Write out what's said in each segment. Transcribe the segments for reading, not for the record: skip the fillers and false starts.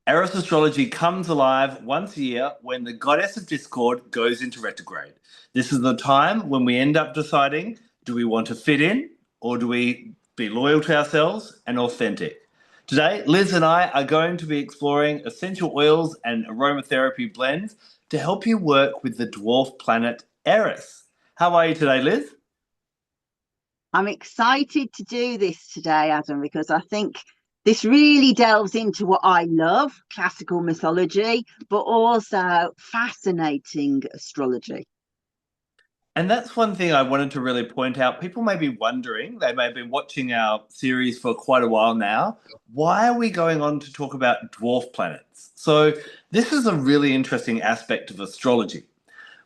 Eris Astrology comes alive once a year when the goddess of discord goes into retrograde. This is the time when we end up deciding, do we want to fit in or do we be loyal to ourselves and authentic? Today, Liz and I are going to be exploring essential oils and aromatherapy blends to help you work with the dwarf planet Eris. How are you today, Liz? I'm excited to do this today, Adam, because I think this really delves into what I love, classical mythology, but also fascinating astrology. And that's one thing I wanted to really point out. People may be wondering, they may have been watching our series for quite a while now. Why are we going on to talk about dwarf planets? So, this is a really interesting aspect of astrology.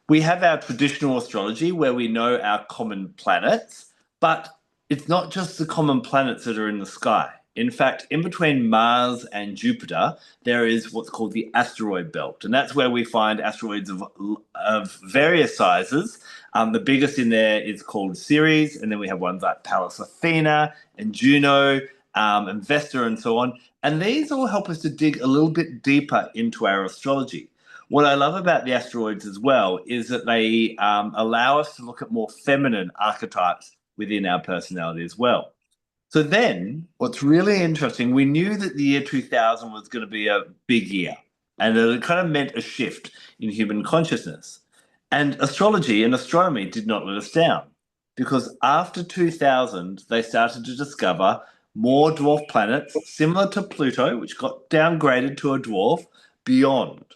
We have our traditional astrology where we know our common planets, but it's not just the common planets that are in the sky. In fact, in between Mars and Jupiter, there is what's called the asteroid belt, and that's where we find asteroids of various sizes. The biggest in there is called Ceres, and then we have ones like Pallas Athena and Juno and Vesta and so on. And these all help us to dig a little bit deeper into our astrology. What I love about the asteroids as well is that they allow us to look at more feminine archetypes within our personality as well. So then, what's really interesting, we knew that the year 2000 was going to be a big year, and that it kind of meant a shift in human consciousness. And astrology and astronomy did not let us down, because after 2000, they started to discover more dwarf planets similar to Pluto, which got downgraded to a dwarf, beyond.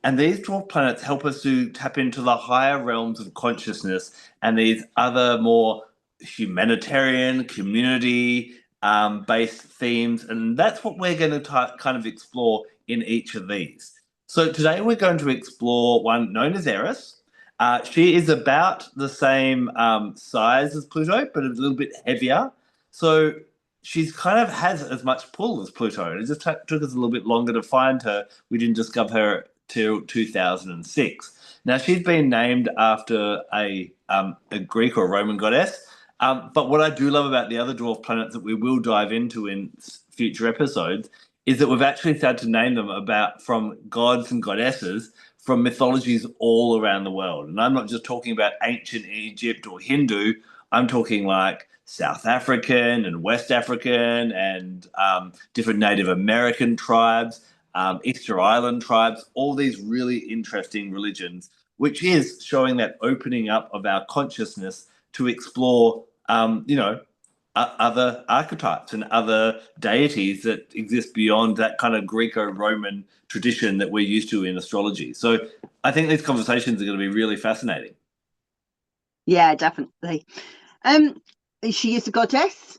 And these dwarf planets help us to tap into the higher realms of consciousness and these other more humanitarian, community based themes. And that's what we're going to kind of explore in each of these. So today we're going to explore one known as Eris. She is about the same size as Pluto, but a little bit heavier. So she's kind of has as much pull as Pluto. It just took us a little bit longer to find her. We didn't discover her till 2006. Now she's been named after a Greek or Roman goddess. But what I do love about the other dwarf planets that we will dive into in future episodes is that we've actually started to name them about from gods and goddesses from mythologies all around the world. And I'm not just talking about ancient Egypt or Hindu. I'm talking like South African and West African and different Native American tribes, Easter Island tribes, all these really interesting religions, which is showing that opening up of our consciousness to explore, other archetypes and other deities that exist beyond that kind of Greco-Roman tradition that we're used to in astrology. So I think these conversations are going to be really fascinating. Yeah, definitely. Um, she is a goddess,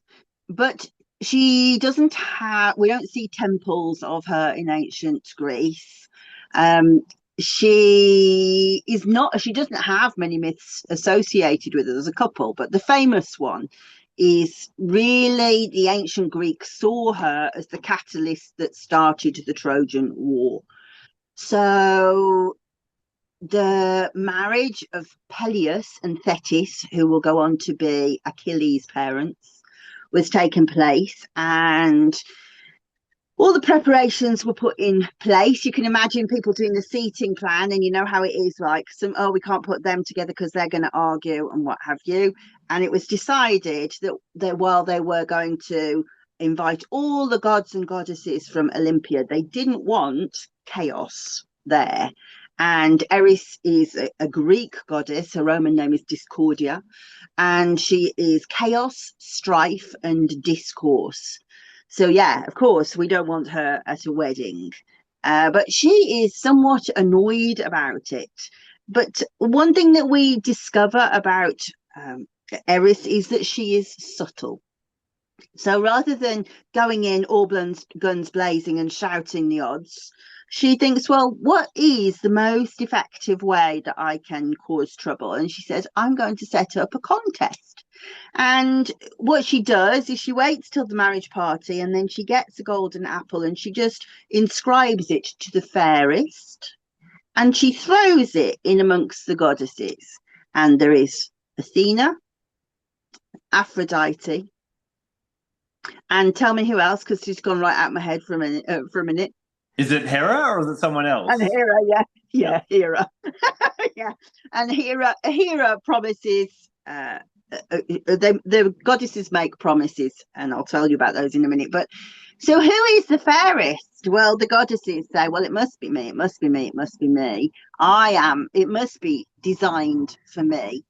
but she doesn't have, we don't see temples of her in ancient Greece. Um, she doesn't have many myths associated with her. There's a couple, but the famous one is really the ancient Greeks saw her as the catalyst that started the Trojan War. So the marriage of Peleus and Thetis, who will go on to be Achilles' parents, was taking place, and all the preparations were put in place. You can imagine people doing the seating plan, and you know how it is, like some, oh, we can't put them together because they're going to argue and what have you. And it was decided that while they were going to invite all the gods and goddesses from Olympia, they didn't want chaos there. And Eris is a Greek goddess. Her Roman name is Discordia, and she is chaos, strife, and discourse. So yeah, of course, we don't want her at a wedding, but she is somewhat annoyed about it. But one thing that we discover about Eris is that she is subtle. So rather than going in all guns blazing and shouting the odds, she thinks, well, what is the most effective way that I can cause trouble? And she says, I'm going to set up a contest. And what she does is she waits till the marriage party, and then she gets a golden apple and she just inscribes it to the fairest, and she throws it in amongst the goddesses. And there is Athena, Aphrodite, and tell me who else, because she's gone right out of my head for a minute. Is it Hera or is it someone And else? Hera, yeah, Hera, yeah, and Hera promises. The goddesses make promises, and I'll tell you about those in a minute. But so, who is the fairest? Well, the goddesses say, "Well, it must be me. It must be me. It must be me. I am. It must be designed for me."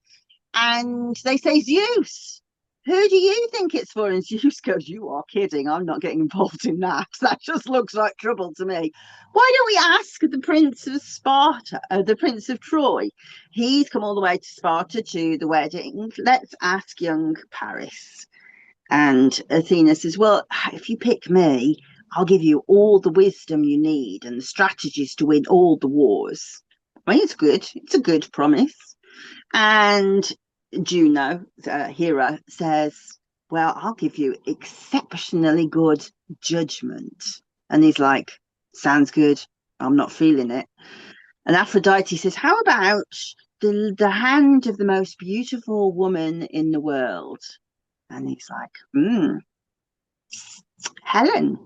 And they say, Zeus, who do you think it's for? And Zeus goes, you are kidding. I'm not getting involved in that. That just looks like trouble to me. Why don't we ask the Prince of Sparta, the Prince of Troy? He's come all the way to Sparta to the wedding. Let's ask young Paris. And Athena says, well, if you pick me, I'll give you all the wisdom you need and the strategies to win all the wars. I mean, it's good. It's a good promise. And Juno, Hera, says, well, I'll give you exceptionally good judgment. And he's like, sounds good. I'm not feeling it. And Aphrodite says, how about the hand of the most beautiful woman in the world? And he's like, Helen.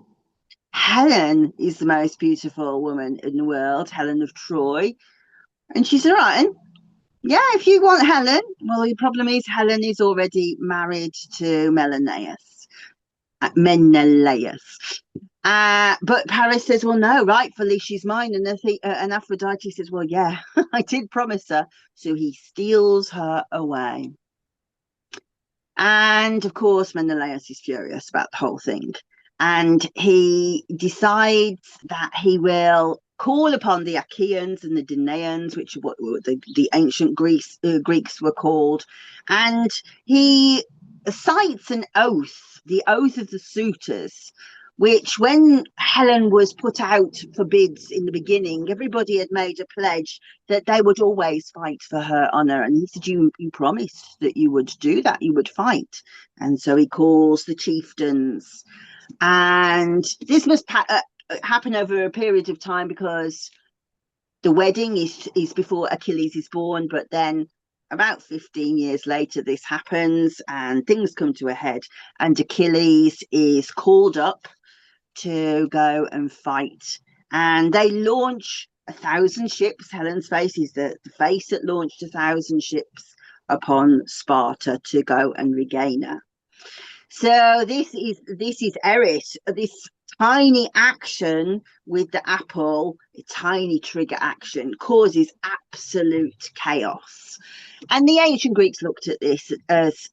Helen is the most beautiful woman in the world, Helen of Troy. And she's all right. Yeah, if you want Helen. Well, the problem is Helen is already married to Menelaus. But Paris says, well, no, rightfully she's mine. And Aphrodite says, well, yeah, I did promise her. So he steals her away. And of course, Menelaus is furious about the whole thing. And he decides that he will call upon the Achaeans and the Danaans, which are what the ancient Greeks were called. And he cites an oath, the oath of the suitors, which when Helen was put out for bids in the beginning, everybody had made a pledge that they would always fight for her honour. And he said, you promised that you would do that, you would fight. And so he calls the chieftains. And this must happen over a period of time because the wedding is before Achilles is born, but then about 15 years later this happens and things come to a head, and Achilles is called up to go and fight, and they launch 1,000 ships. Helen's face is the face that launched 1,000 ships upon Sparta to go and regain her. So this is Eris, this tiny action with the apple, a tiny trigger action, causes absolute chaos. And the ancient Greeks looked at this as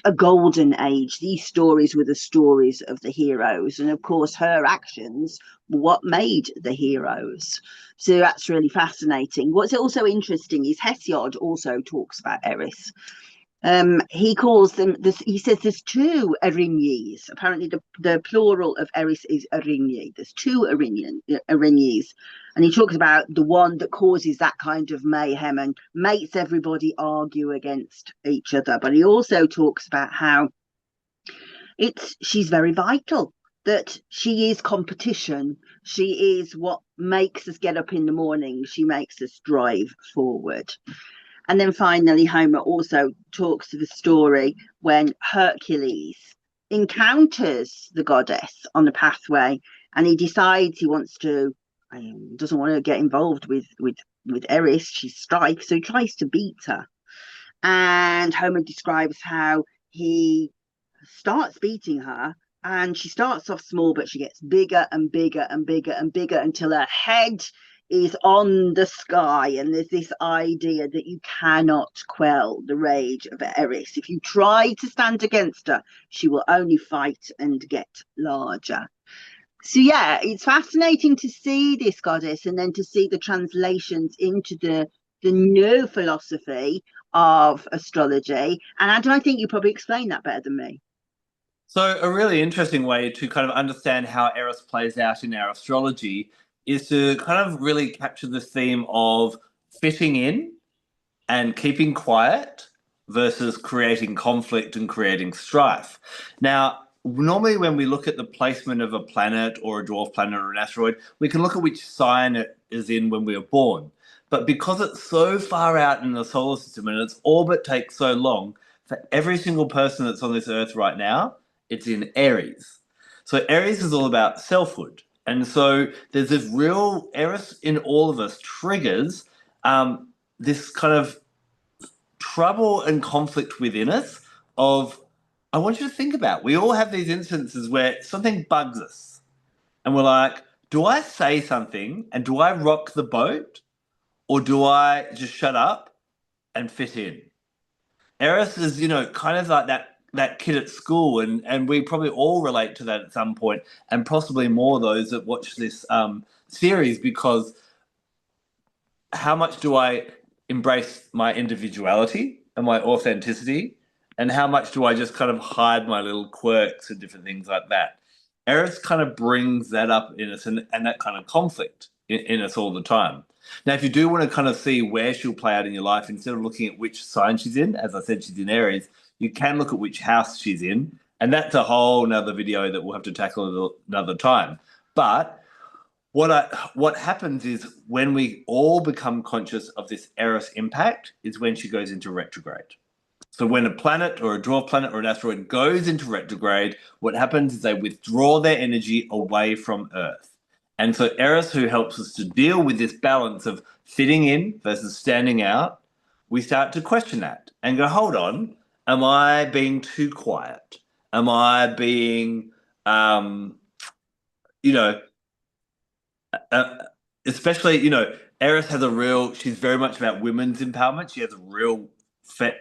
a golden age. These stories were the stories of the heroes. And of course, her actions were what made the heroes. So that's really fascinating. What's also interesting is Hesiod also talks about Eris. He calls them this. He says there's two Erinyes. Apparently, the plural of Eris is Erinye. There's two Erinyes, and he talks about the one that causes that kind of mayhem and makes everybody argue against each other. But he also talks about how she's very vital. That she is competition. She is what makes us get up in the morning. She makes us drive forward. And then finally, Homer also talks of a story when Hercules encounters the goddess on the pathway, and he decides he doesn't want to get involved with Eris. She's strike, so he tries to beat her. And Homer describes how he starts beating her, and she starts off small, but she gets bigger and bigger and bigger and bigger until her head is on the sky. And there's this idea that you cannot quell the rage of Eris. If you try to stand against her, she will only fight and get larger. So yeah, it's fascinating to see this goddess and then to see the translations into the new philosophy of astrology. And Adam, I think you probably explain that better than me. So a really interesting way to kind of understand how Eris plays out in our astrology is to kind of really capture the theme of fitting in and keeping quiet versus creating conflict and creating strife. Now, normally when we look at the placement of a planet or a dwarf planet or an asteroid, we can look at which sign it is in when we were born. But because it's so far out in the solar system and its orbit takes so long, for every single person that's on this earth right now, it's in Aries. So Aries is all about selfhood. And so there's this real Eris in all of us triggers this kind of trouble and conflict within us of I want you to think about we all have these instances where something bugs us and we're like, do I say something and do I rock the boat or do I just shut up and fit in? Eris is, kind of like that kid at school, and we probably all relate to that at some point, and possibly more those that watch this series because how much do I embrace my individuality and my authenticity, and how much do I just kind of hide my little quirks and different things like that? Eris kind of brings that up in us and that kind of conflict in us all the time. Now, if you do want to kind of see where she'll play out in your life, instead of looking at which sign she's in, as I said, she's in Aries, you can look at which house she's in. And that's a whole nother video that we'll have to tackle another time. But what happens is when we all become conscious of this Eris impact is when she goes into retrograde. So when a planet or a dwarf planet or an asteroid goes into retrograde, what happens is they withdraw their energy away from Earth. And so Eris, who helps us to deal with this balance of fitting in versus standing out, we start to question that and go, hold on, am I being too quiet? Am I being, you know, especially, Eris has she's very much about women's empowerment. She has a real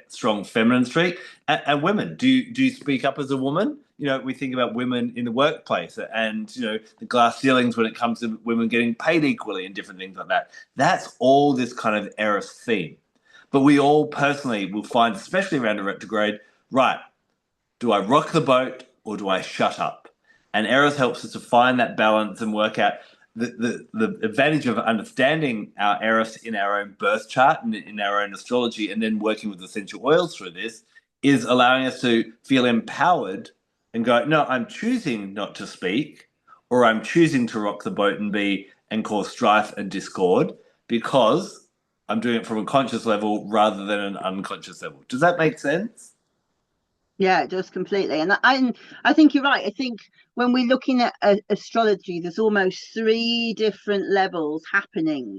strong feminine streak. And women, do you speak up as a woman? We think about women in the workplace and, the glass ceilings when it comes to women getting paid equally and different things like that. That's all this kind of Eris theme. But we all personally will find, especially around a retrograde, right, do I rock the boat or do I shut up? And Eris helps us to find that balance and work out the advantage of understanding our Eris in our own birth chart and in our own astrology, and then working with essential oils through this, is allowing us to feel empowered and go, no, I'm choosing not to speak, or I'm choosing to rock the boat and cause strife and discord because I'm doing it from a conscious level rather than an unconscious level. Does that make sense? Yeah, it does completely. And I think you're right. I think when we're looking at astrology, there's almost three different levels happening.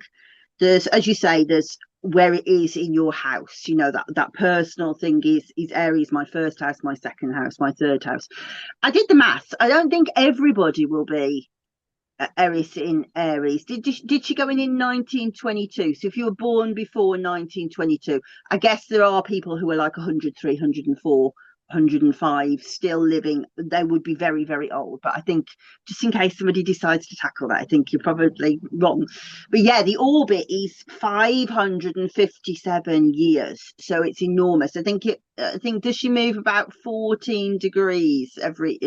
There's, as you say, there's where it is in your house. That personal thing is Aries, my first house, my second house, my third house. I did the maths. I don't think everybody will be Eris in Aries. Did she go in 1922? So if you were born before 1922, I guess there are people who are like 100, 304, 105 still living. They would be very, very old. But I think just in case somebody decides to tackle that, I think you're probably wrong. But yeah, the orbit is 557 years, so it's enormous. I think does she move about 14 degrees every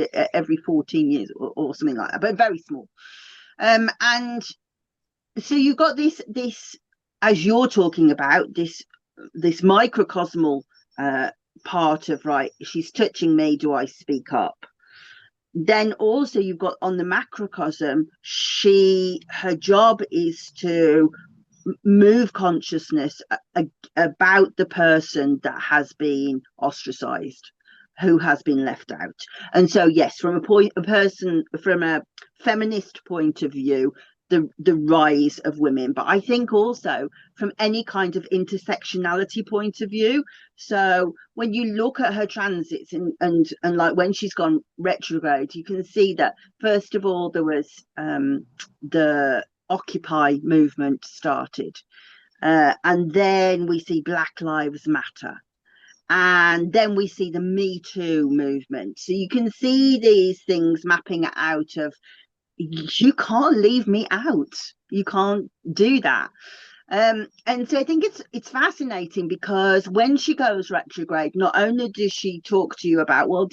14 years or something like that, but very small. And so you've got this as you're talking about this microcosmal part of, right, she's touching me, do I speak up? Then also you've got on the macrocosm, her job is to move consciousness about the person that has been ostracized, who has been left out. And so yes, from a feminist point of view, the rise of women, but I think also from any kind of intersectionality point of view. So when you look at her transits and like when she's gone retrograde, you can see that first of all there was the Occupy movement started, and then we see Black Lives Matter, and then we see the Me Too movement. So you can see these things mapping out of, you can't leave me out, you can't do that. And so I think it's fascinating because when she goes retrograde, not only does she talk to you about, well,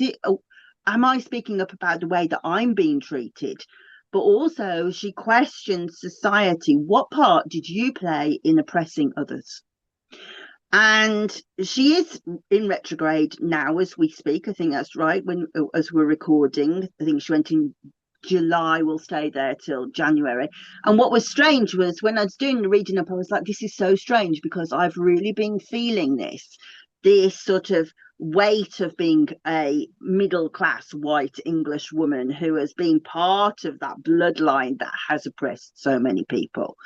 am I speaking up about the way that I'm being treated, but also she questions society. What part did you play in oppressing others? And she is in retrograde now as we speak. I think that's right. As we're recording, I think she went in July, will stay there till January. And what was strange was when I was doing the reading up, I was like, this is so strange because I've really been feeling this sort of weight of being a middle class white English woman who has been part of that bloodline that has oppressed so many people,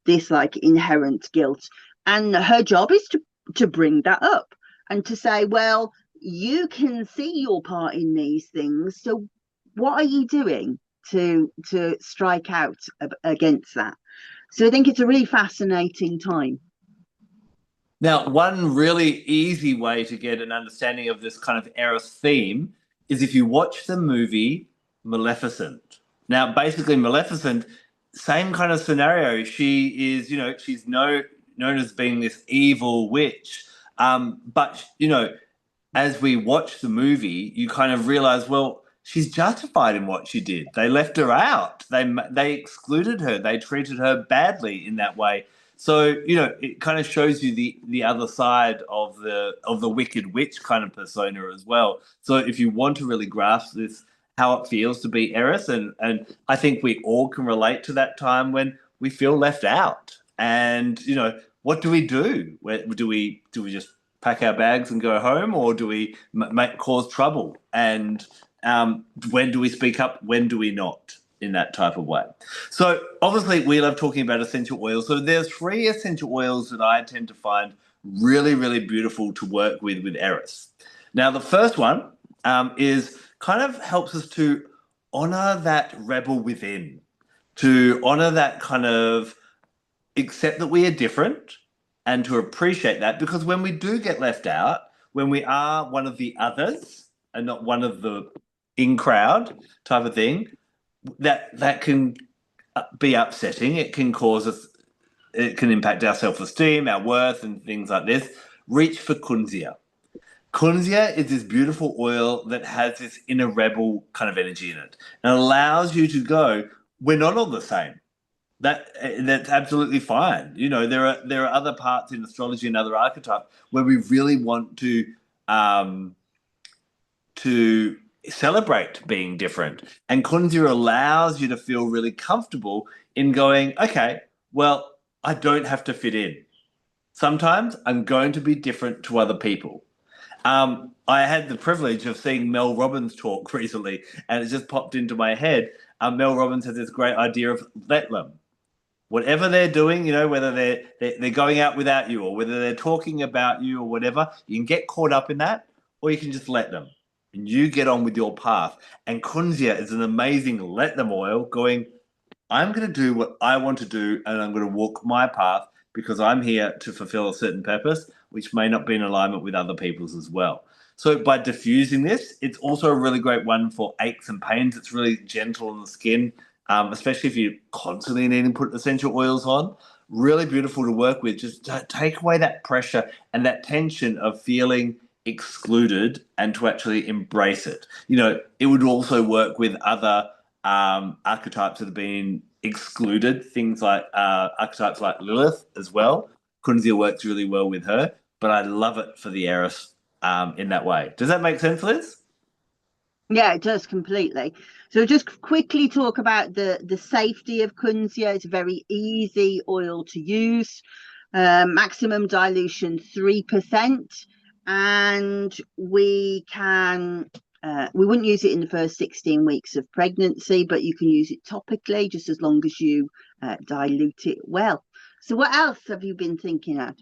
this like inherent guilt. And her job is to bring that up and to say, well, you can see your part in these things, so what are you doing to strike out against that? So I think it's a really fascinating time. Now, one really easy way to get an understanding of this kind of Eris theme is if you watch the movie Maleficent. Now, basically, Maleficent, same kind of scenario. She is, she's known as being this evil witch. But, as we watch the movie, you kind of realize, well, she's justified in what she did. They left her out. They excluded her. They treated her badly in that way. So it kind of shows you the other side of the wicked witch kind of persona as well. So if you want to really grasp this, how it feels to be Eris, and I think we all can relate to that time when we feel left out. And what do we do? Do we just pack our bags and go home, or do we cause trouble? And when do we speak up? When do we not? In that type of way. So obviously we love talking about essential oils. So there's 3 essential oils that I tend to find really, really beautiful to work with Eris. Now, the first one is kind of helps us to honor that rebel within, to honor that kind of accept that we are different and to appreciate that, because when we do get left out, when we are one of the others and not one of the in crowd type of thing, that can be upsetting. It can cause us, it can impact our self-esteem, our worth, and things like this. Reach for Kunzia. Kunzia is this beautiful oil that has this inner rebel kind of energy in it, and allows you to go, we're not all the same. That's absolutely fine. There are other parts in astrology and other archetypes where we really want to celebrate being different. And Kunzir allows you to feel really comfortable in going, okay, well, I don't have to fit in. Sometimes I'm going to be different to other people. I had the privilege of seeing Mel Robbins talk recently, and it just popped into my head. Mel Robbins has this great idea of let them. Whatever they're doing, whether they're going out without you or whether they're talking about you or whatever, you can get caught up in that, or you can just let them. And you get on with your path. And Kunzia is an amazing let them oil going, I'm going to do what I want to do and I'm going to walk my path because I'm here to fulfill a certain purpose, which may not be in alignment with other people's as well. So by diffusing this, it's also a really great one for aches and pains. It's really gentle on the skin, especially if you're constantly needing to put essential oils on. Really beautiful to work with. Just to take away that pressure and that tension of feeling excluded and to actually embrace it. It would also work with other archetypes that have been excluded, things like archetypes like Lilith as well. Kunzia works really well with her, but I love it for the Eris in that way. Does that make sense, Liz? Yeah, it does completely. So just quickly talk about the safety of Kunzia. It's a very easy oil to use. Maximum dilution 3%, and we wouldn't use it in the first 16 weeks of pregnancy, but you can use it topically just as long as you dilute it well. So what else have you been thinking of?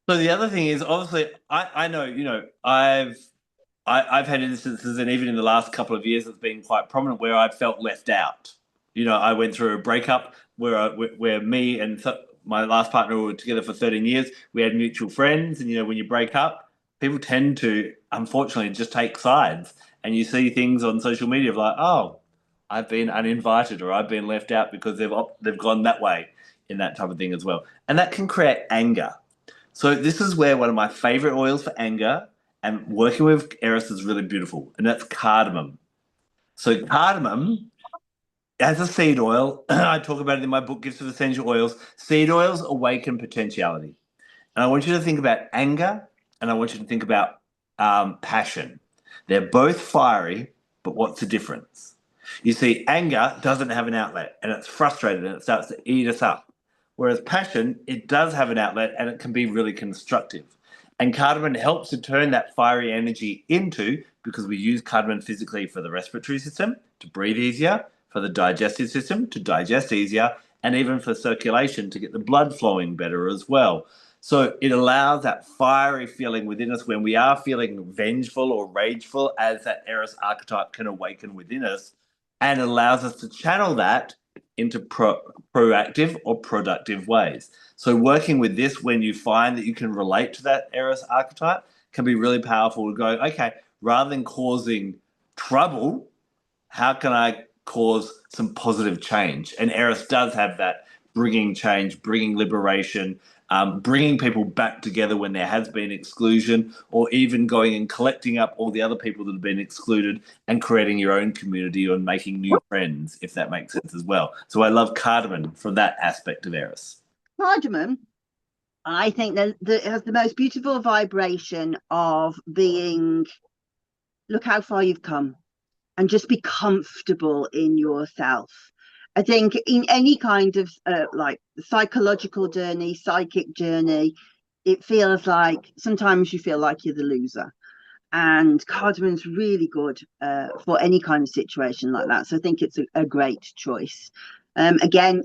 So the other thing is obviously I know, I've had instances, and even in the last couple of years, it's been quite prominent where I've felt left out. I went through a breakup where me and my last partner were together for 13 years. We had mutual friends, and when you break up, people tend to, unfortunately, just take sides. And you see things on social media of like, oh, I've been uninvited or I've been left out because they've gone that way in that type of thing as well. And that can create anger. So this is where one of my favorite oils for anger and working with Eris is really beautiful, and that's cardamom. So cardamom as a seed oil, I talk about it in my book, Gifts of Essential Oils. Seed oils awaken potentiality. And I want you to think about anger and I want you to think about passion. They're both fiery, but what's the difference? You see, anger doesn't have an outlet and it's frustrated and it starts to eat us up. Whereas passion, it does have an outlet and it can be really constructive. And cardamom helps to turn that fiery energy into, because we use cardamom physically for the respiratory system to breathe easier, for the digestive system to digest easier, and even for circulation to get the blood flowing better as well. So it allows that fiery feeling within us when we are feeling vengeful or rageful, as that Eris archetype can awaken within us, and allows us to channel that into proactive or productive ways. So working with this when you find that you can relate to that Eris archetype can be really powerful to go, okay, rather than causing trouble, how can I cause some positive change? And Eris does have that bringing change, bringing liberation, bringing people back together when there has been exclusion, or even going and collecting up all the other people that have been excluded and creating your own community and making new friends, if that makes sense as well. So I love cardamom from that aspect of Eris. Cardamom, I think that it has the most beautiful vibration of being, look how far you've come, and just be comfortable in yourself. I think in any kind of like psychological journey, psychic journey, it feels like sometimes you feel like you're the loser. And cardamon's really good for any kind of situation like that. So I think it's a great choice. Again,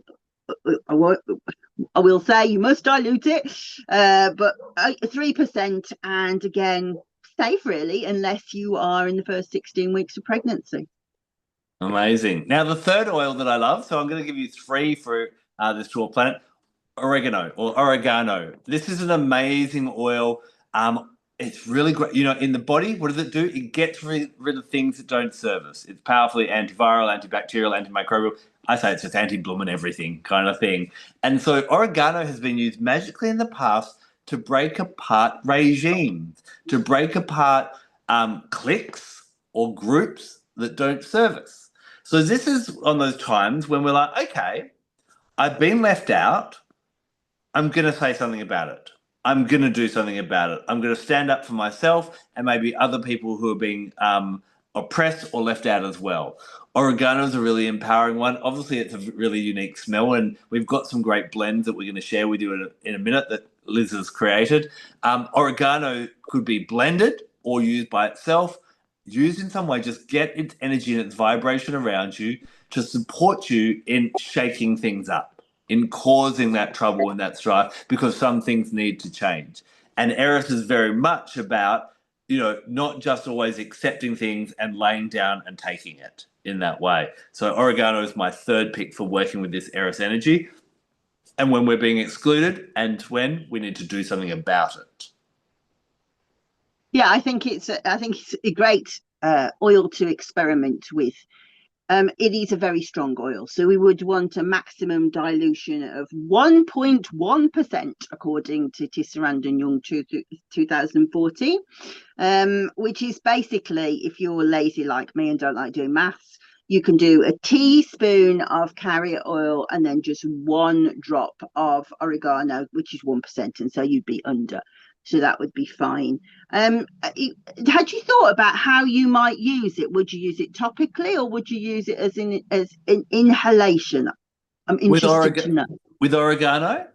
I will say you must dilute it, but 3%, and again, safe really, unless you are in the first 16 weeks of pregnancy. Amazing. Now, the third oil that I love, so I'm going to give you three for this dwarf planet, oregano or oregano. This is an amazing oil. It's really great. You know, in the body, what does it do? It gets rid of things that don't serve us. It's powerfully antiviral, antibacterial, antimicrobial. I say it's just anti-blooming everything kind of thing. And so oregano has been used magically in the past to break apart regimes, to break apart cliques or groups that don't serve us. So this is on those times when we're like, okay, I've been left out. I'm going to say something about it. I'm going to do something about it. I'm going to stand up for myself and maybe other people who are being oppressed or left out as well. Oregano is a really empowering one. Obviously, it's a really unique smell, and we've got some great blends that we're going to share with you in a minute that Liz has created. Oregano could be blended or used by itself. Used in some way, just get its energy and its vibration around you to support you in shaking things up, in causing that trouble and that strife, because some things need to change. And Eris is very much about, you know, not just always accepting things and laying down and taking it in that way. So oregano is my third pick for working with this Eris energy. And when we're being excluded and when we need to do something about it. Yeah, I think it's a great oil to experiment with. It is a very strong oil, so we would want a maximum dilution of 1.1%, according to Tisserand and Young 2014, which is basically, if you're lazy like me and don't like doing maths, you can do a teaspoon of carrier oil and then just one drop of oregano, which is 1%, and so you'd be under. So that would be fine. Had you thought about how you might use it? Would you use it topically, or would you use it as an inhalation? I'm interested to know. With oregano?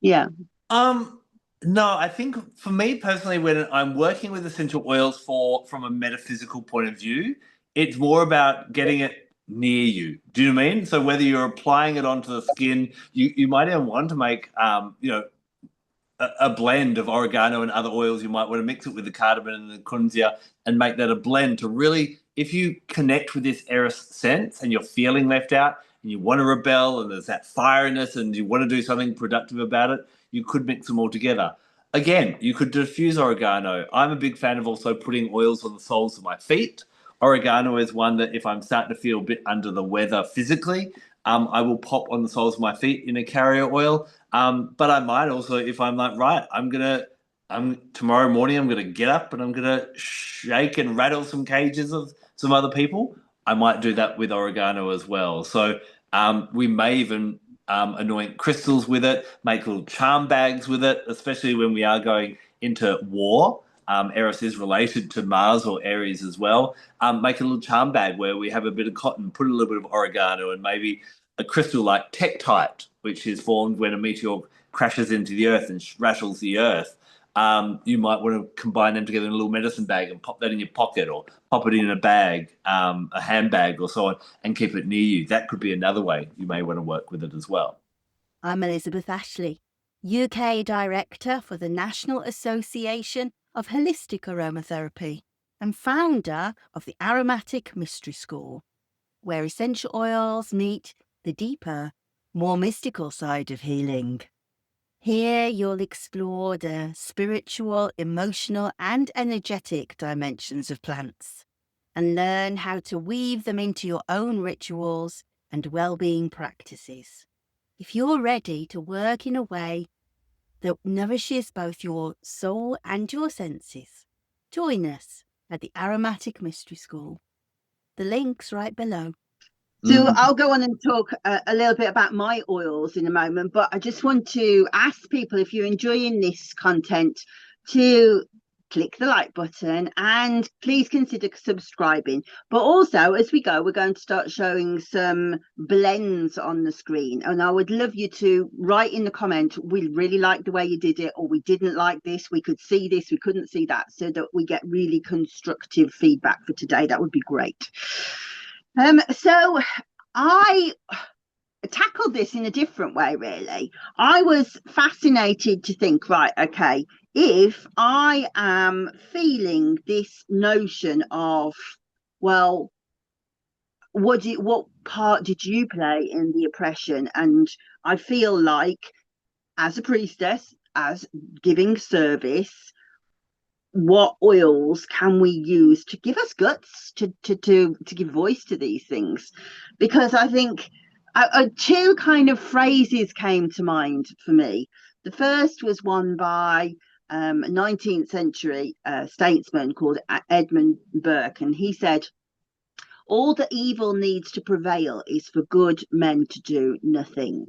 Yeah. No, I think for me personally, when I'm working with essential oils from a metaphysical point of view, it's more about getting it near you. Do you know what I mean? So whether you're applying it onto the skin, you might even want to make you know, a blend of oregano and other oils. You might want to mix it with the cardamom and the kunzia and make that a blend to really, if you connect with this Eris sense and you're feeling left out and you want to rebel and there's that fieriness and you want to do something productive about it, you could mix them all together. Again, you could diffuse oregano. I'm a big fan of also putting oils on the soles of my feet. Oregano is one that if I'm starting to feel a bit under the weather physically, I will pop on the soles of my feet in a carrier oil. But I might also, if I'm like, right, I'm tomorrow morning, I'm gonna get up and I'm gonna shake and rattle some cages of some other people. I might do that with oregano as well. So we may even anoint crystals with it, make little charm bags with it, especially when we are going into war. Eris is related to Mars or Aries as well. Make a little charm bag where we have a bit of cotton, put a little bit of oregano and maybe a crystal like Tektite, which is formed when a meteor crashes into the earth and rattles the earth. You might want to combine them together in a little medicine bag and pop that in your pocket, or pop it in a bag, a handbag or so on, and keep it near you. That could be another way you may want to work with it as well. I'm Elizabeth Ashley, UK Director for the National Association of Holistic Aromatherapy and founder of the Aromatic Mystery School, where essential oils meet the deeper, more mystical side of healing. Here you'll explore the spiritual, emotional and energetic dimensions of plants and learn how to weave them into your own rituals and well-being practices. If you're ready to work in a way that nourishes both your soul and your senses, join us at the Aromatic Mystery School. The link's right below. So I'll go on and talk a little bit about my oils in a moment, but I just want to ask people, if you're enjoying this content, to click the like button and please consider subscribing. But also, as we go, we're going to start showing some blends on the screen, and I would love you to write in the comment, we really like the way you did it, or we didn't like this, we could see this, we couldn't see that, so that we get really constructive feedback for today. That would be great. So I tackled this in a different way, really. I was fascinated to think, right, okay, if I am feeling this notion of, well, what part did you play in the oppression? And I feel like, as a priestess, as giving service, what oils can we use to give us guts to give voice to these things? Because I think two kind of phrases came to mind for me. The first was one by a 19th century statesman called Edmund Burke, and he said, all the evil needs to prevail is for good men to do nothing.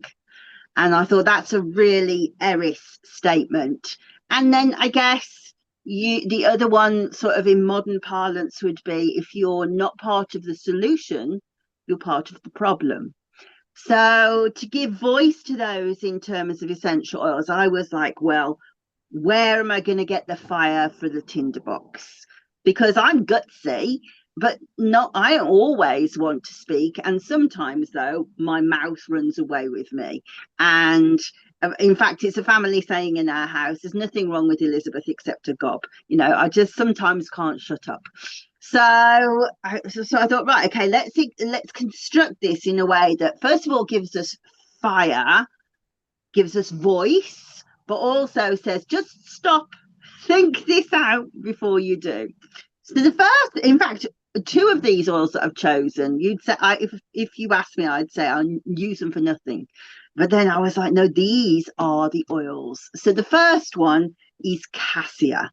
And I thought that's a really Eris statement. And then I guess the other one, sort of in modern parlance, would be, if you're not part of the solution, you're part of the problem. So to give voice to those in terms of essential oils, I was like, well, where am I going to get the fire for the tinderbox? Because I'm gutsy, but not, I always want to speak. And sometimes, though, my mouth runs away with me. And in fact, it's a family saying in our house, there's nothing wrong with Elizabeth except a gob. You know, I just sometimes can't shut up. So I thought, right, okay, let's construct this in a way that, first of all, gives us fire, gives us voice, but also says, just stop, think this out before you do. So the first, in fact, two of these oils that I've chosen, you'd say, if you asked me, I'd say I'll use them for nothing. But then I was like, no, these are the oils. So the first one is cassia.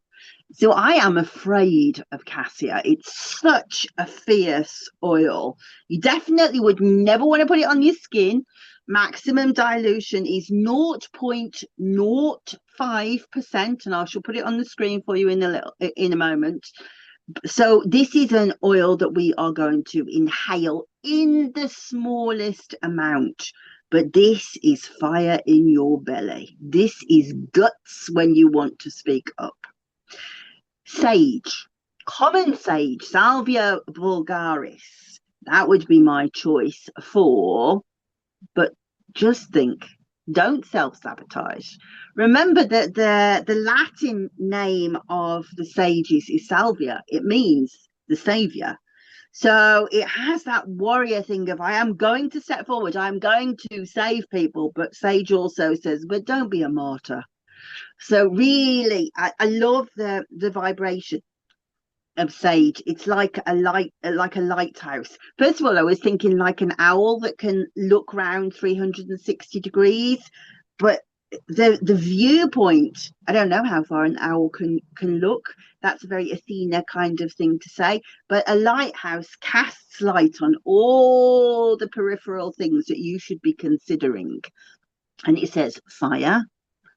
So I am afraid of cassia. It's such a fierce oil. You definitely would never want to put it on your skin. Maximum dilution is 0.05%, and I shall put it on the screen for you in a moment. So this is an oil that we are going to inhale in the smallest amount. But this is fire in your belly. This is guts when you want to speak up. Sage, common sage, Salvia vulgaris. That would be my choice for, but just think, don't self-sabotage. Remember that the Latin name of the sages is Salvia. It means the savior. So it has that warrior thing of, I am going to step forward, I'm going to save people. But sage also says, but don't be a martyr. So really, I love the vibration of sage. It's like a lighthouse. First of all, I was thinking like an owl that can look round 360 degrees, but the viewpoint, I don't know how far an owl can look. That's a very Athena kind of thing to say, but a lighthouse casts light on all the peripheral things that you should be considering. And it says, fire,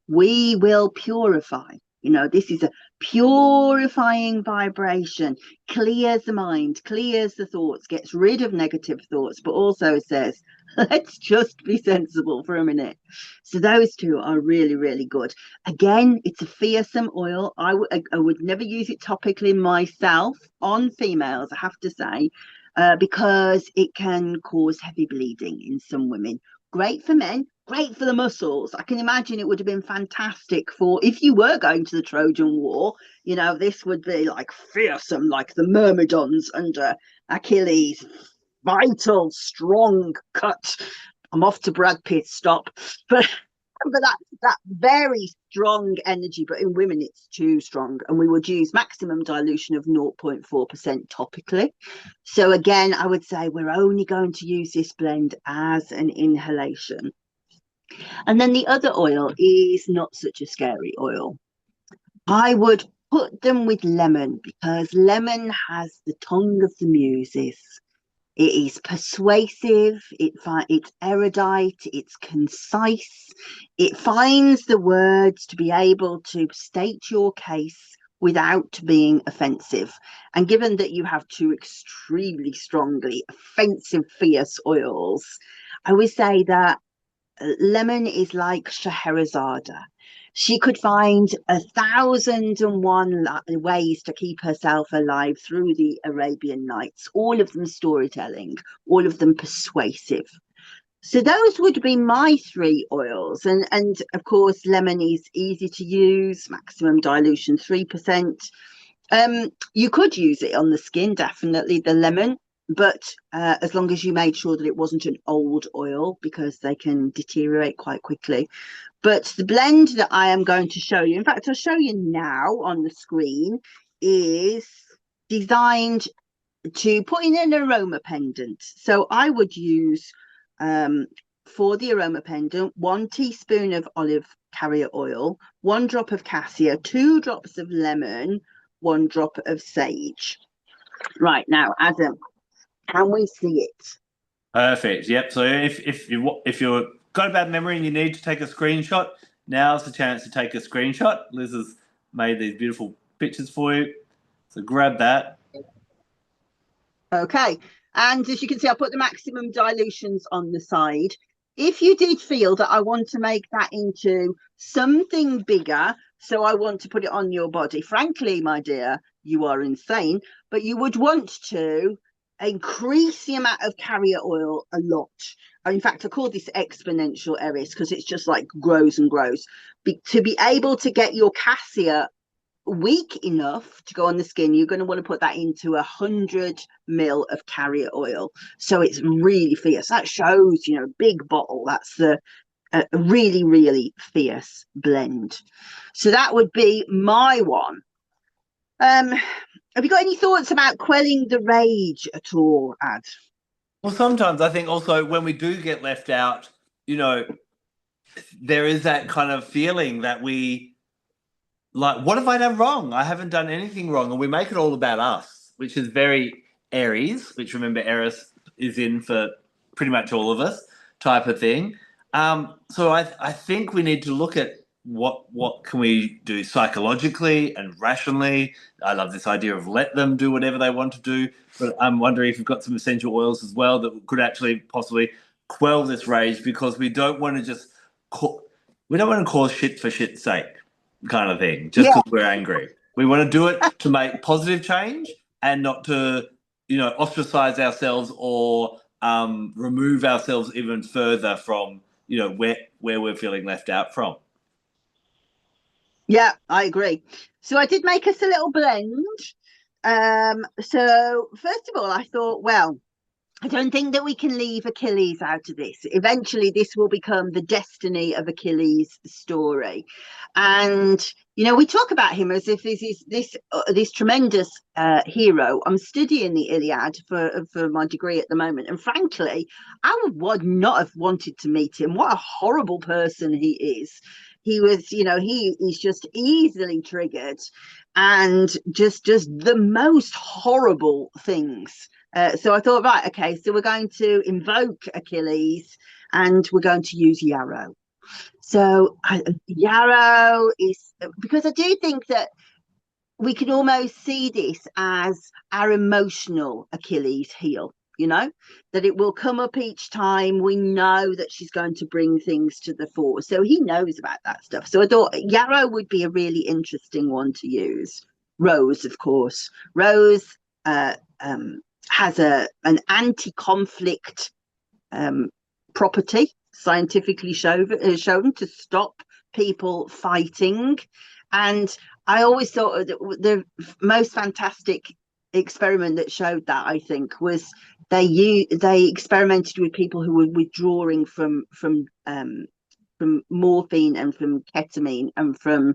we will purify. You know, this is a purifying vibration, clears the mind, clears the thoughts, gets rid of negative thoughts, but also says, let's just be sensible for a minute. So those two are really, really good. Again, it's a fearsome oil. I would never use it topically myself on females, I have to say, because it can cause heavy bleeding in some women. Great for men, great for the muscles. I can imagine it would have been fantastic for if you were going to the Trojan War. You know, this would be like fearsome, like the Myrmidons under Achilles. Vital, strong cut. I'm off to Brad Pitt. Stop. But that very strong energy, but in women it's too strong, and we would use maximum dilution of 0.4% topically. So again, I would say we're only going to use this blend as an inhalation. And then the other oil is not such a scary oil. I would put them with lemon, because lemon has the tongue of the muses. It is persuasive, it's erudite, it's concise. It finds the words to be able to state your case without being offensive. And given that you have two extremely strongly offensive, fierce oils, I would say that lemon is like Scheherazade. She could find 1,001 ways to keep herself alive through the Arabian Nights, all of them storytelling, all of them persuasive. So those would be my three oils. And of course, lemon is easy to use, maximum dilution 3%. You could use it on the skin, definitely, the lemon, but as long as you made sure that it wasn't an old oil, because they can deteriorate quite quickly. But the blend that I am going to show you, in fact, I'll show you now on the screen, is designed to put in an aroma pendant. So I would use, for the aroma pendant, 1 teaspoon of olive carrier oil, 1 drop of cassia, 2 drops of lemon, 1 drop of sage. Right, now, Adam, can we see it? Perfect. Yep. So if you're got a bad memory and you need to take a screenshot, now's the chance to take a screenshot. Liz has made these beautiful pictures for you. So grab that. Okay. And as you can see, I put the maximum dilutions on the side. If you did feel that I want to make that into something bigger, so I want to put it on your body, frankly, my dear, you are insane, but you would want to increase the amount of carrier oil a lot. In fact, I call this exponential, Eris, because it's just like grows and grows. To be able to get your cassia weak enough to go on the skin, you're going to want to put that into 100 ml of carrier oil. So it's really fierce. That shows, you know, big bottle. That's the really, really fierce blend. So that would be my one. Have you got any thoughts about quelling the rage at all, Ad? Well, sometimes I think also when we do get left out, you know, there is that kind of feeling that we like, what have I done wrong? I haven't done anything wrong. And we make it all about us, which is very Aries, which remember Eris is in for pretty much all of us type of thing. So I think we need to look at what can we do psychologically and rationally. I love this idea of let them do whatever they want to do, but I'm wondering if you've got some essential oils as well that could actually possibly quell this rage, because we don't want to just we don't want to cause shit for shit's sake kind of thing just because we're angry. We want to do it to make positive change and not to, you know, ostracize ourselves or remove ourselves even further from, you know, where we're feeling left out from. Yeah, I agree. So I did make us a little blend. So first of all, I thought, well, I don't think that we can leave Achilles out of this. Eventually, this will become the destiny of Achilles' story. And, you know, we talk about him as if this is this tremendous hero. I'm studying the Iliad for my degree at the moment. And frankly, I would not have wanted to meet him. What a horrible person he is. He was, you know, he's just easily triggered and just the most horrible things. So I thought, right, okay, so we're going to invoke Achilles and we're going to use yarrow. So yarrow is, because I do think that we can almost see this as our emotional Achilles heel, you know, that it will come up each time. We know that she's going to bring things to the fore. So he knows about that stuff. So I thought yarrow would be a really interesting one to use. Rose, of course. Rose has an anti-conflict property, scientifically shown to stop people fighting. And I always thought that the most fantastic experiment that showed that, I think, was they experimented with people who were withdrawing from morphine and from ketamine and from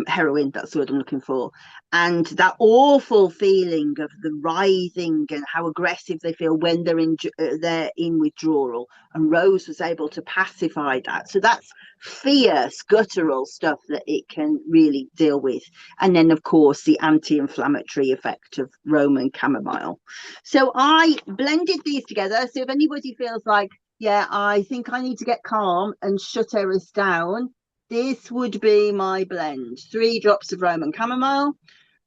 heroin, that's the word I'm looking for. And that awful feeling of the writhing and how aggressive they feel when they're in withdrawal. And Rose was able to pacify that. So that's fierce, guttural stuff that it can really deal with. And then, of course, the anti-inflammatory effect of Roman chamomile. So I blended these together. So if anybody feels like, yeah, I think I need to get calm and shut Eris down, this would be my blend. 3 drops of Roman chamomile,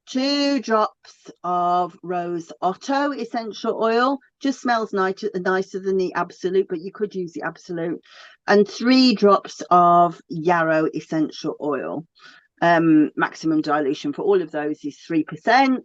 2 drops of rose otto essential oil. Just smells nicer than the absolute, but you could use the absolute. And 3 drops of yarrow essential oil. Maximum dilution for all of those is 3%.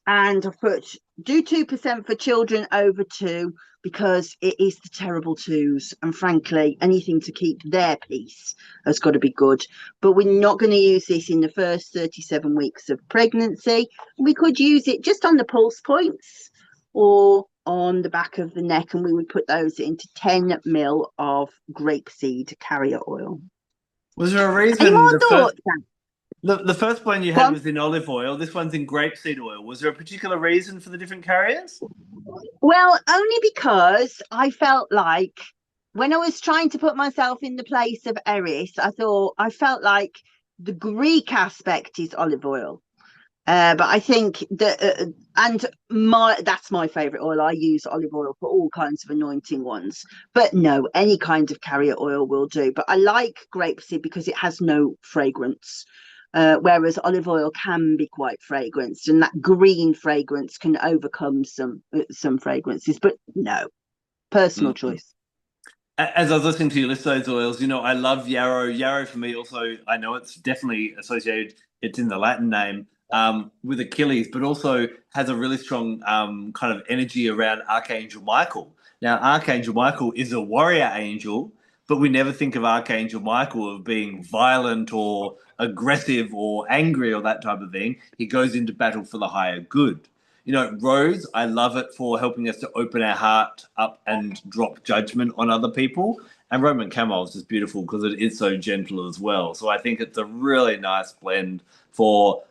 And I've put, do 2% for children over 2, because it is the terrible 2s. And frankly, anything to keep their peace has got to be good. But we're not going to use this in the first 37 weeks of pregnancy. We could use it just on the pulse points or on the back of the neck. And we would put those into 10 ml of grapeseed carrier oil. Was there a reason? Any more thoughts, Dan? The first one you had was in olive oil. This one's in grapeseed oil. Was there a particular reason for the different carriers? Well, only because I felt like when I was trying to put myself in the place of Eris, I felt like the Greek aspect is olive oil. But I think that, that's my favorite oil. I use olive oil for all kinds of anointing ones. But no, any kind of carrier oil will do. But I like grapeseed because it has no fragrance. Whereas olive oil can be quite fragranced, and that green fragrance can overcome some fragrances. But no, personal choice. As I was listening to you list those oils, I love yarrow. Yarrow for me also, I know it's definitely associated, it's in the Latin name, with Achilles, but also has a really strong kind of energy around Archangel Michael. Now, Archangel Michael is a warrior angel, but we never think of Archangel Michael of being violent or aggressive or angry or that type of thing. He goes into battle for the higher good. Rose, I love it for helping us to open our heart up and drop judgment on other people. And Roman chamomile is just beautiful because it is so gentle as well. So I think it's a really nice blend for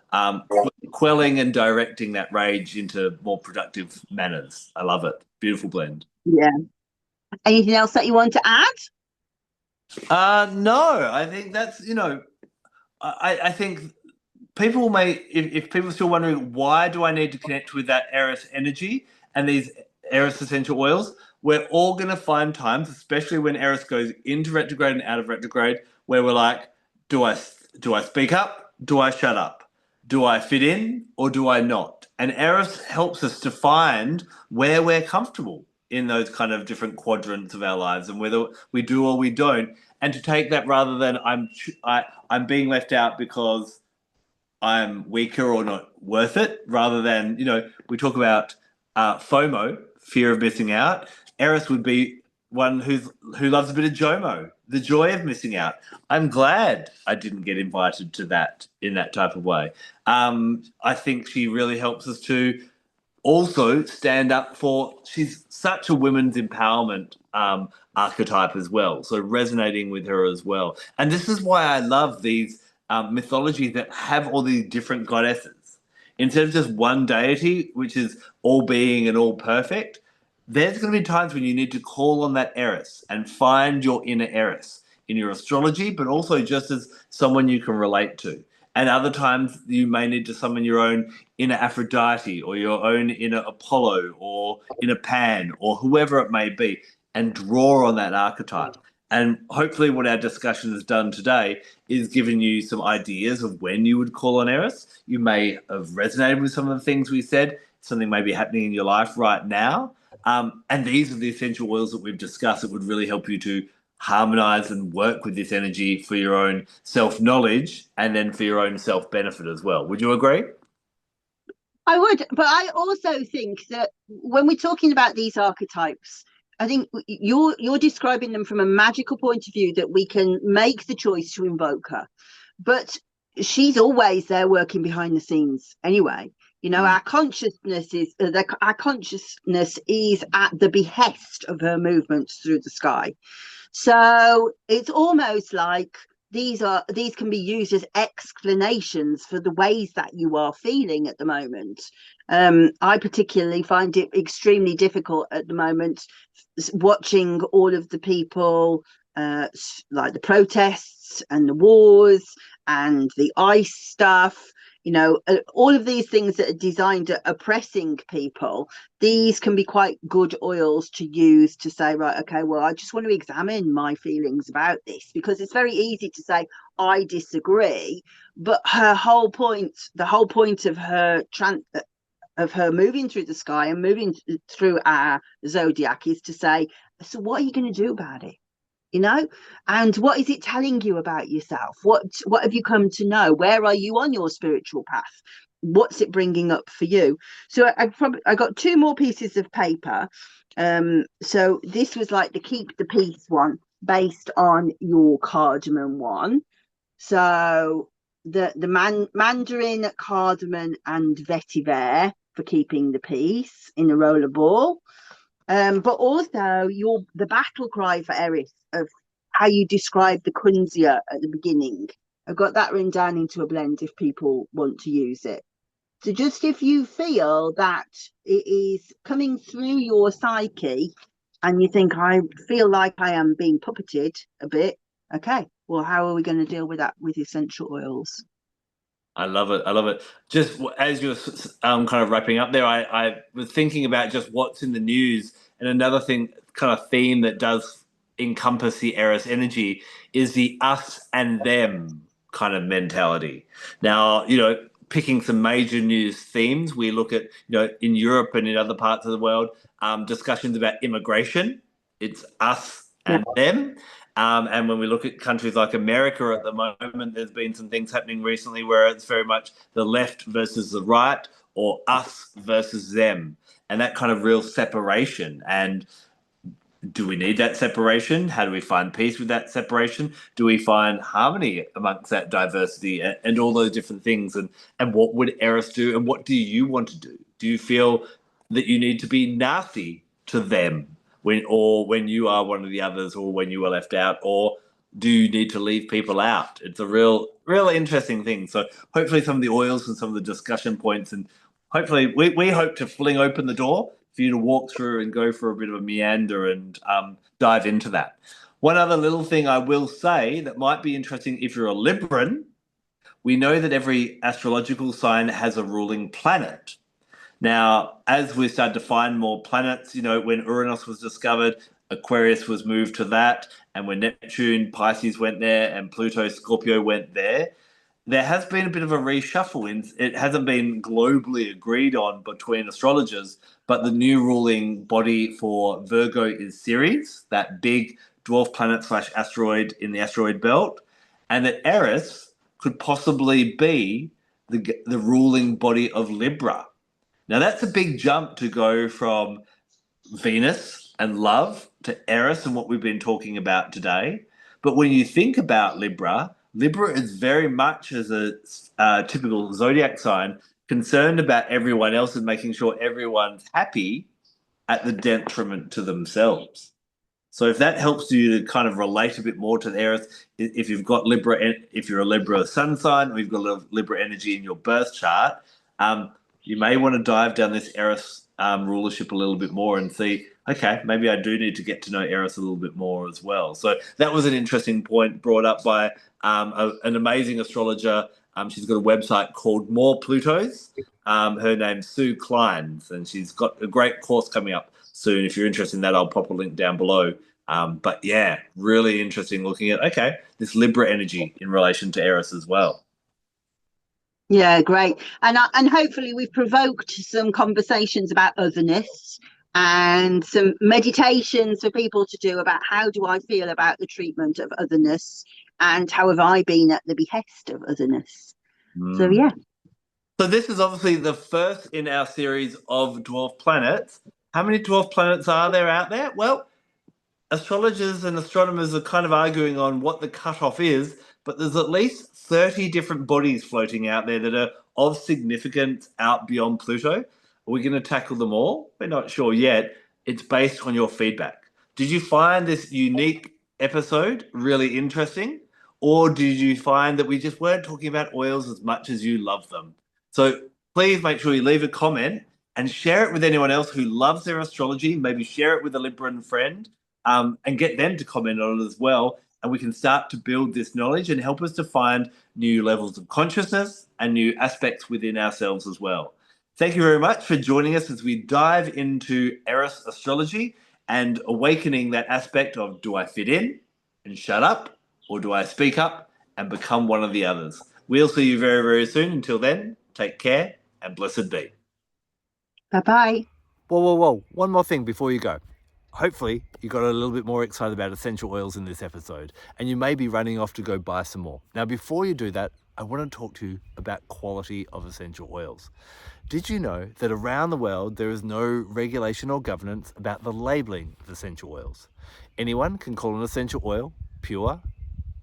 quelling and directing that rage into more productive manners. I love it. Beautiful blend. Yeah. Anything else that you want to add? No, I think that's, I think people may, if people are still wondering, why do I need to connect with that Eris energy and these Eris essential oils? We're all going to find times, especially when Eris goes into retrograde and out of retrograde, where we're like, do I speak up? Do I shut up? Do I fit in or do I not? And Eris helps us to find where we're comfortable in those kind of different quadrants of our lives, and whether we do or we don't, and to take that rather than I'm being left out because I'm weaker or not worth it, rather than, we talk about FOMO, fear of missing out. Eris would be one who loves a bit of JOMO, the joy of missing out. I'm glad I didn't get invited to that in that type of way. I think she really helps us to also stand up for, she's such a women's empowerment archetype as well, so resonating with her as well. And this is why I love these mythologies that have all these different goddesses. Instead of just one deity, which is all being and all perfect, there's going to be times when you need to call on that Eris and find your inner Eris in your astrology, but also just as someone you can relate to. And other times you may need to summon your own inner Aphrodite or your own inner Apollo or inner Pan or whoever it may be, and draw on that archetype. And hopefully what our discussion has done today is given you some ideas of when you would call on Eris. You may have resonated with some of the things we said, something may be happening in your life right now. And these are the essential oils that we've discussed that would really help you to harmonize and work with this energy for your own self-knowledge and then for your own self-benefit as well. Would you agree? I would, but I also think that when we're talking about these archetypes, I think you're describing them from a magical point of view, that we can make the choice to invoke her, but she's always there working behind the scenes anyway. You know, our consciousness is at the behest of her movements through the sky. So it's almost like these can be used as explanations for the ways that you are feeling at the moment. I particularly find it extremely difficult at the moment watching all of the people, like the protests and the wars and the ICE stuff. You know, all of these things that are designed at oppressing people, these can be quite good oils to use to say, right, okay, well, I just want to examine my feelings about this, because it's very easy to say, I disagree. But the whole point of her moving through the sky and moving through our zodiac is to say, so what are you going to do about it? You know, and what is it telling you about yourself? What have you come to know? Where are you on your spiritual path? What's it bringing up for you? So I got two more pieces of paper. So this was like the keep the peace one, based on your cardamom one. So the mandarin, cardamom, and vetiver for keeping the peace in a roller ball. But also the battle cry for Eris, of how you describe the kunzia at the beginning. I've got that written down into a blend if people want to use it. So just if you feel that it is coming through your psyche and you think, I feel like I am being puppeted a bit, okay, well, how are we going to deal with that with essential oils? I love it. I love it. Just as you're kind of wrapping up there, I was thinking about just what's in the news. And another thing, kind of theme that does encompass the Eris energy is the us and them kind of mentality. Now, you know, picking some major news themes, we look at, you know, in Europe and in other parts of the world, discussions about immigration. It's us and them. And when we look at countries like America at the moment, there's been some things happening recently where it's very much the left versus the right, or us versus them, and that kind of real separation. And do we need that separation? How do we find peace with that separation? Do we find harmony amongst that diversity, and all those different things? And what would Eris do? And what do you want to do? Do you feel that you need to be nasty to them when you are one of the others, or when you are left out, or do you need to leave people out? It's a real interesting thing. So hopefully some of the oils and some of the discussion points, and hopefully we hope to fling open the door for you to walk through and go for a bit of a meander and dive into that. One other little thing I will say that might be interesting if you're a Libran, we know that every astrological sign has a ruling planet. Now, as we started to find more planets, you know, when Uranus was discovered, Aquarius was moved to that, and when Neptune, Pisces went there, and Pluto, Scorpio went there, there has been a bit of a reshuffle. It hasn't been globally agreed on between astrologers, but the new ruling body for Virgo is Ceres, that big dwarf planet / asteroid in the asteroid belt, and that Eris could possibly be the ruling body of Libra. Now, that's a big jump to go from Venus and love to Eris and what we've been talking about today. But when you think about Libra, Libra is very much, as a typical zodiac sign, concerned about everyone else and making sure everyone's happy at the detriment to themselves. So if that helps you to kind of relate a bit more to the Eris, if you've got Libra, if you're a Libra sun sign, or you've got a little Libra energy in your birth chart, you may want to dive down this Eris rulership a little bit more and see, okay, maybe I do need to get to know Eris a little bit more as well. So that was an interesting point brought up by an amazing astrologer. She's got a website called More Plutos. Her name's Sue Kleins, and she's got a great course coming up soon. If you're interested in that, I'll pop a link down below. But yeah, really interesting looking at, okay, this Libra energy in relation to Eris as well. Yeah, great. And hopefully we've provoked some conversations about otherness and some meditations for people to do about how do I feel about the treatment of otherness and how have I been at the behest of otherness. So yeah. So this is obviously the first in our series of dwarf planets. How many dwarf planets are there out there? Well, astrologers and astronomers are kind of arguing on what the cutoff is, but there's at least 30 different bodies floating out there that are of significance out beyond Pluto. Are we going to tackle them all? We're not sure yet. It's based on your feedback. Did you find this unique episode really interesting? Or did you find that we just weren't talking about oils as much as you love them? So please make sure you leave a comment and share it with anyone else who loves their astrology. Maybe share it with a Libran friend, and get them to comment on it as well. And we can start to build this knowledge and help us to find new levels of consciousness and new aspects within ourselves as well. Thank you very much for joining us as we dive into Eris Astrology and awakening that aspect of, do I fit in and shut up, or do I speak up and become one of the others? We'll see you very, very soon. Until then, take care and blessed be. Bye-bye. Whoa. One more thing before you go. Hopefully, you got a little bit more excited about essential oils in this episode, and you may be running off to go buy some more. Now, before you do that, I want to talk to you about quality of essential oils. Did you know that around the world there is no regulation or governance about the labeling of essential oils? Anyone can call an essential oil pure,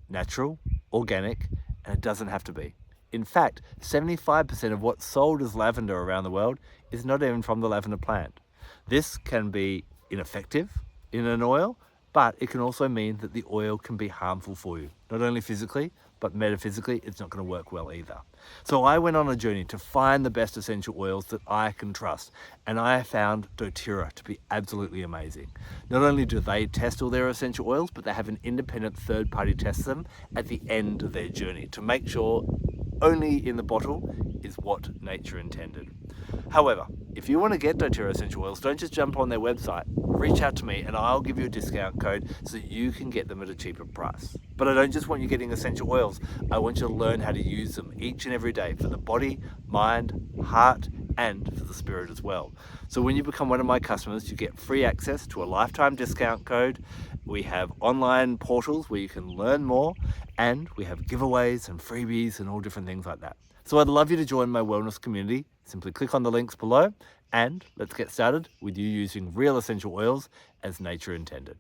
natural, organic, and it doesn't have to be. In fact, 75% of what's sold as lavender around the world is not even from the lavender plant. This can be ineffective in an oil, but it can also mean that the oil can be harmful for you. Not only physically, but metaphysically, it's not going to work well either. So I went on a journey to find the best essential oils that I can trust, and I found doTERRA to be absolutely amazing. Not only do they test all their essential oils, but they have an independent third party test them at the end of their journey to make sure only in the bottle is what nature intended. However, if you want to get doTERRA essential oils, don't just jump on their website. Reach out to me and I'll give you a discount code so that you can get them at a cheaper price. But I don't just want you getting essential oils. I want you to learn how to use them each and every day for the body, mind, heart, and for the spirit as well. So when you become one of my customers, you get free access to a lifetime discount code. We have online portals where you can learn more, and we have giveaways and freebies and all different things like that. So I'd love you to join my wellness community. Simply click on the links below and let's get started with you using real essential oils as nature intended.